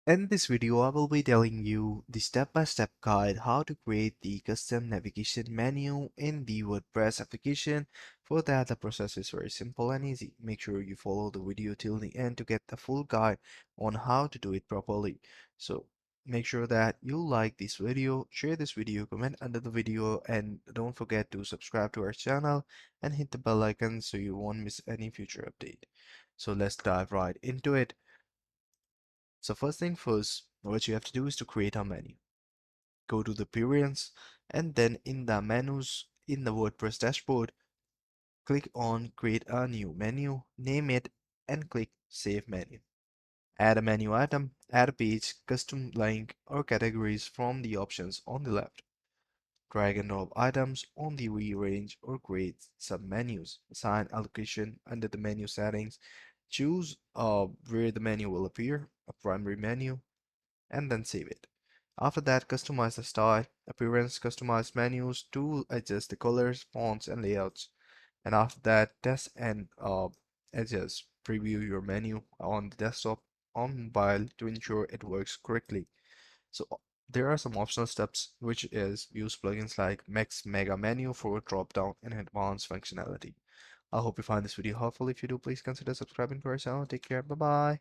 In this video, I will be telling you the step-by-step guide how to create the custom navigation menu in the WordPress application. For that, the process is very simple and easy. Make sure you follow the video till the end to get the full guide on how to do it properly. So make sure that you like this video, share this video, comment under the video, and don't forget to subscribe to our channel and hit the bell icon so you won't miss any future update. So let's dive right into it. So first thing first, what you have to do is to create a menu. Go to the appearance and then in the menus in the WordPress dashboard, click on create a new menu, name it and click save menu. Add a menu item, add a page, custom link or categories from the options on the left. Drag and drop items on the rearrange or create sub-menus. Assign allocation under the menu settings. Choose where the menu will appear, a primary menu, and then save it. After that, customize the style, appearance, customize menus to adjust the colors, fonts, and layouts. And after that, test and adjust. Preview your menu on the desktop, on mobile to ensure it works correctly. So there are some optional steps, which is use plugins like Max Mega Menu for drop-down and advanced functionality. I hope you find this video helpful. If you do, please consider subscribing to our channel. Take care. Bye bye.